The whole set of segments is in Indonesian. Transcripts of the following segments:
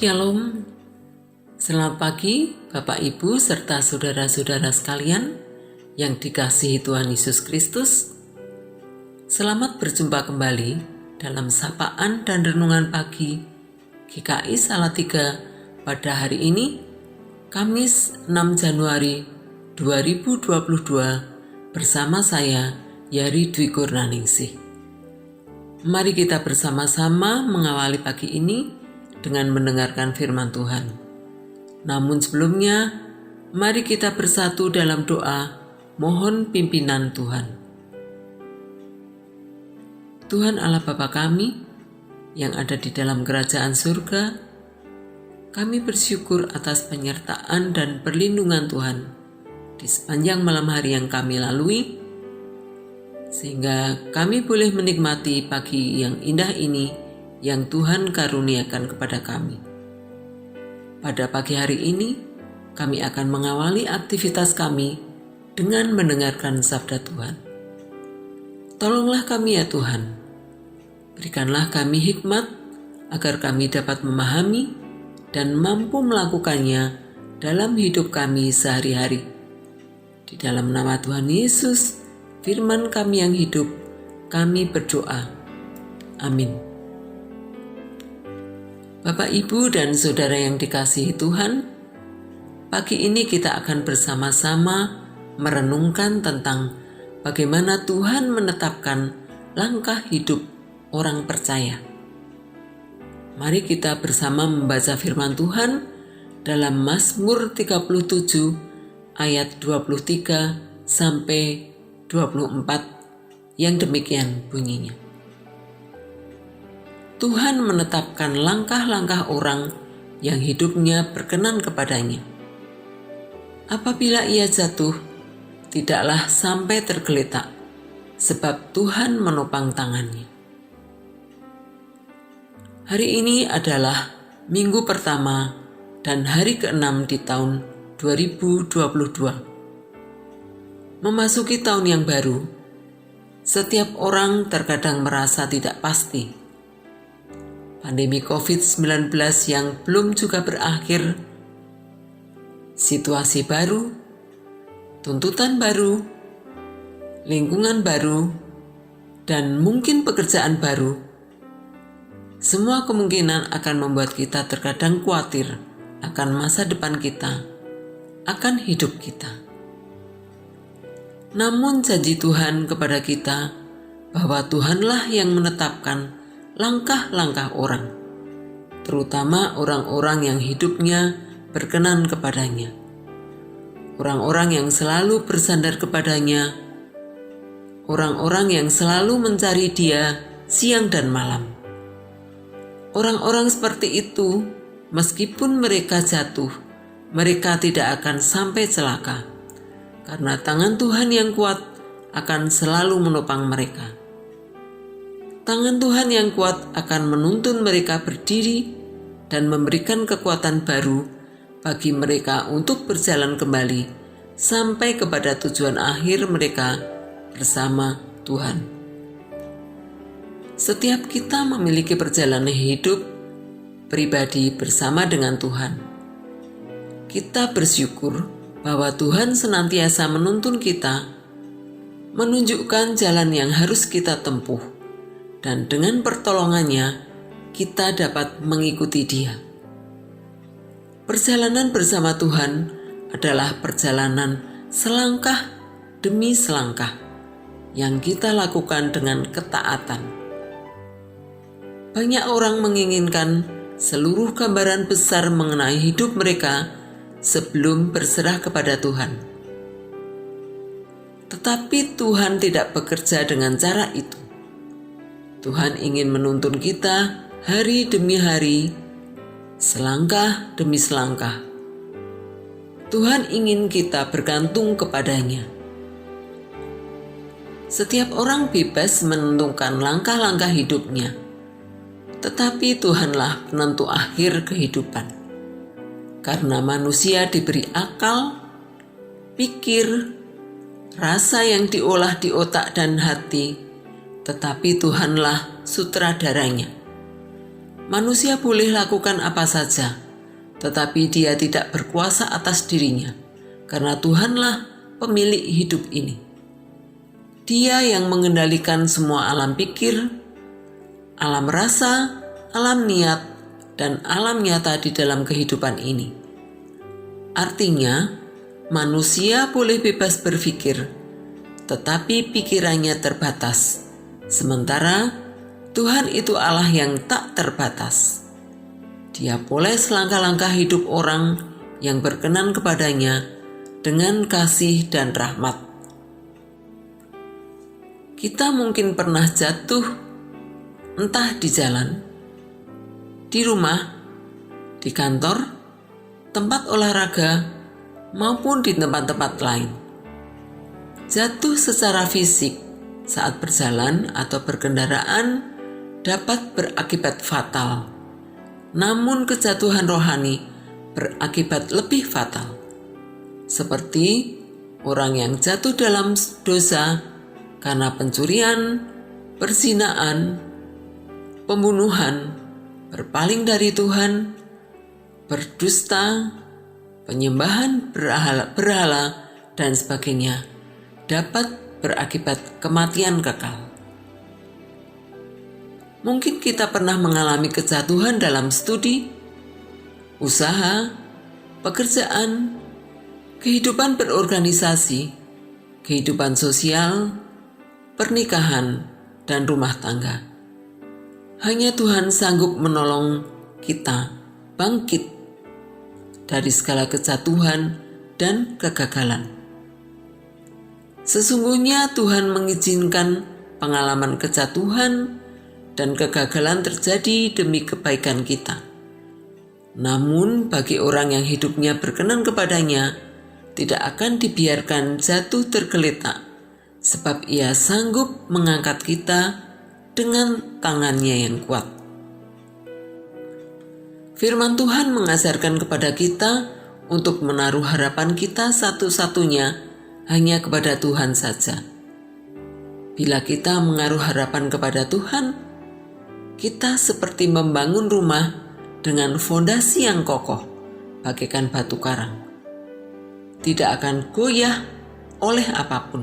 Shalom, selamat pagi Bapak Ibu serta saudara-saudara sekalian yang dikasihi Tuhan Yesus Kristus. Selamat berjumpa kembali dalam sapaan dan renungan pagi GKI Salatiga pada hari ini, Kamis 6 Januari 2022 bersama saya Yari Dwi Kurnaningsih. Mari kita bersama-sama mengawali pagi ini dengan mendengarkan firman Tuhan. Namun sebelumnya, mari kita bersatu dalam doa, mohon pimpinan Tuhan. Tuhan Allah Bapa kami, yang ada di dalam kerajaan surga, kami bersyukur atas penyertaan dan perlindungan Tuhan di sepanjang malam hari yang kami lalui, sehingga kami boleh menikmati pagi yang indah ini yang Tuhan karuniakan kepada kami. Pada pagi hari ini, kami akan mengawali aktivitas kami dengan mendengarkan sabda Tuhan. Tolonglah kami ya Tuhan, berikanlah kami hikmat agar kami dapat memahami dan mampu melakukannya dalam hidup kami sehari-hari. Di dalam nama Tuhan Yesus, firman kami yang hidup, kami berdoa. Amin. Bapak, Ibu, dan Saudara yang dikasihi Tuhan, pagi ini kita akan bersama-sama merenungkan tentang bagaimana Tuhan menetapkan langkah hidup orang percaya. Mari kita bersama membaca firman Tuhan dalam Mazmur 37 ayat 23 sampai 24 yang demikian bunyinya. Tuhan menetapkan langkah-langkah orang yang hidupnya berkenan kepadanya. Apabila ia jatuh, tidaklah sampai tergeletak, sebab Tuhan menopang tangannya. Hari ini adalah minggu pertama dan hari ke-6 di tahun 2022. Memasuki tahun yang baru, setiap orang terkadang merasa tidak pasti. Pandemi COVID-19 yang belum juga berakhir, situasi baru, tuntutan baru, lingkungan baru, dan mungkin pekerjaan baru, semua kemungkinan akan membuat kita terkadang khawatir akan masa depan kita, akan hidup kita. Namun janji Tuhan kepada kita bahwa Tuhanlah yang menetapkan langkah-langkah orang, terutama orang-orang yang hidupnya berkenan kepadanya, orang-orang yang selalu bersandar kepadanya, orang-orang yang selalu mencari Dia siang dan malam. Orang-orang seperti itu, meskipun mereka jatuh, mereka tidak akan sampai celaka, karena tangan Tuhan yang kuat akan selalu menopang mereka. Tangan Tuhan yang kuat akan menuntun mereka berdiri dan memberikan kekuatan baru bagi mereka untuk berjalan kembali sampai kepada tujuan akhir mereka bersama Tuhan. Setiap kita memiliki perjalanan hidup pribadi bersama dengan Tuhan. Kita bersyukur bahwa Tuhan senantiasa menuntun kita, menunjukkan jalan yang harus kita tempuh, dan dengan pertolongannya, kita dapat mengikuti Dia. Perjalanan bersama Tuhan adalah perjalanan selangkah demi selangkah yang kita lakukan dengan ketaatan. Banyak orang menginginkan seluruh gambaran besar mengenai hidup mereka sebelum berserah kepada Tuhan. Tetapi Tuhan tidak bekerja dengan cara itu. Tuhan ingin menuntun kita hari demi hari, selangkah demi selangkah. Tuhan ingin kita bergantung kepadanya. Setiap orang bebas menentukan langkah-langkah hidupnya, tetapi Tuhanlah penentu akhir kehidupan. Karena manusia diberi akal, pikir, rasa yang diolah di otak dan hati, tetapi Tuhanlah sutradaranya. Manusia boleh lakukan apa saja, tetapi dia tidak berkuasa atas dirinya, karena Tuhanlah pemilik hidup ini. Dia yang mengendalikan semua alam pikir, alam rasa, alam niat, dan alam nyata di dalam kehidupan ini. Artinya, manusia boleh bebas berpikir, tetapi pikirannya terbatas. Sementara Tuhan itu Allah yang tak terbatas. Dia boleh selangkah-langkah hidup orang yang berkenan kepadanya dengan kasih dan rahmat. Kita mungkin pernah jatuh, entah di jalan, di rumah, di kantor, tempat olahraga, maupun di tempat-tempat lain. Jatuh secara fisik saat berjalan atau berkendaraan dapat berakibat fatal. Namun kejatuhan rohani berakibat lebih fatal. Seperti orang yang jatuh dalam dosa karena pencurian, perzinaan, pembunuhan, berpaling dari Tuhan, berdusta, penyembahan berhala, dan sebagainya, dapat berakibat kematian kekal. Mungkin kita pernah mengalami kejatuhan dalam studi, usaha, pekerjaan, kehidupan berorganisasi, kehidupan sosial, pernikahan, dan rumah tangga. Hanya Tuhan sanggup menolong kita bangkit dari segala kejatuhan dan kegagalan. Sesungguhnya Tuhan mengizinkan pengalaman kejatuhan dan kegagalan terjadi demi kebaikan kita. Namun bagi orang yang hidupnya berkenan kepadanya, tidak akan dibiarkan jatuh tergeletak, sebab Ia sanggup mengangkat kita dengan tangannya yang kuat. Firman Tuhan mengajarkan kepada kita untuk menaruh harapan kita satu-satunya hanya kepada Tuhan saja. Bila kita menaruh harapan kepada Tuhan, kita seperti membangun rumah dengan fondasi yang kokoh, bagaikan batu karang. Tidak akan goyah oleh apapun.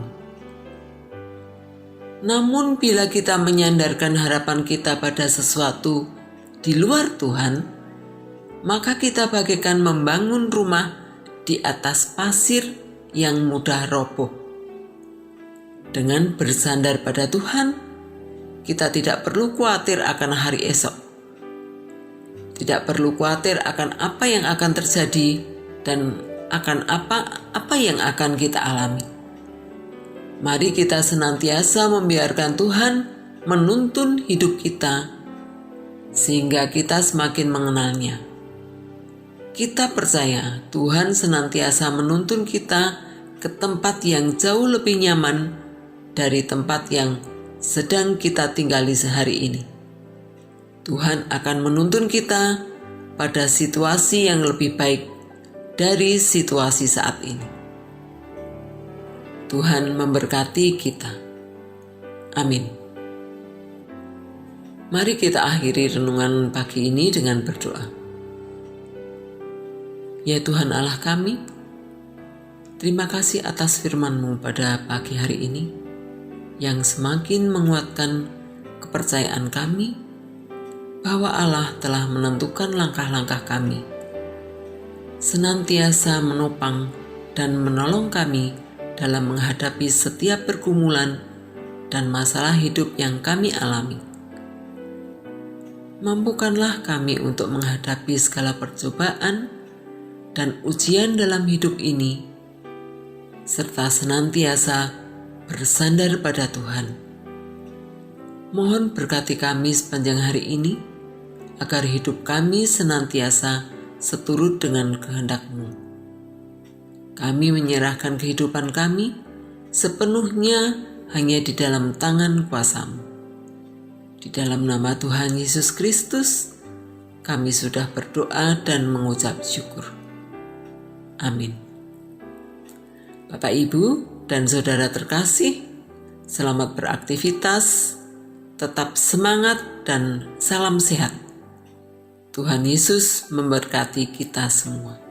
Namun bila kita menyandarkan harapan kita pada sesuatu di luar Tuhan, maka kita bagaikan membangun rumah di atas pasir yang mudah roboh. Dengan bersandar pada Tuhan, kita tidak perlu khawatir akan hari esok. Tidak perlu khawatir akan apa yang akan terjadi dan akan apa yang akan kita alami. Mari kita senantiasa membiarkan Tuhan menuntun hidup kita sehingga kita semakin mengenalnya. Kita percaya Tuhan senantiasa menuntun kita ke tempat yang jauh lebih nyaman dari tempat yang sedang kita tinggali sehari ini. Tuhan akan menuntun kita pada situasi yang lebih baik dari situasi saat ini. Tuhan memberkati kita. Amin. Mari kita akhiri renungan pagi ini dengan berdoa. Ya Tuhan Allah kami, terima kasih atas firman-Mu pada pagi hari ini yang semakin menguatkan kepercayaan kami bahwa Allah telah menentukan langkah-langkah kami, senantiasa menopang dan menolong kami dalam menghadapi setiap pergumulan dan masalah hidup yang kami alami. Mampukanlah kami untuk menghadapi segala percobaan dan ujian dalam hidup ini, serta senantiasa bersandar pada Tuhan. Mohon berkati kami sepanjang hari ini, agar hidup kami senantiasa seturut dengan kehendak-Mu. Kami menyerahkan kehidupan kami sepenuhnya hanya di dalam tangan kuasa-Mu. Di dalam nama Tuhan Yesus Kristus, kami sudah berdoa dan mengucap syukur. Amin. Bapak, Ibu, dan saudara terkasih, selamat beraktivitas, tetap semangat, dan salam sehat. Tuhan Yesus memberkati kita semua.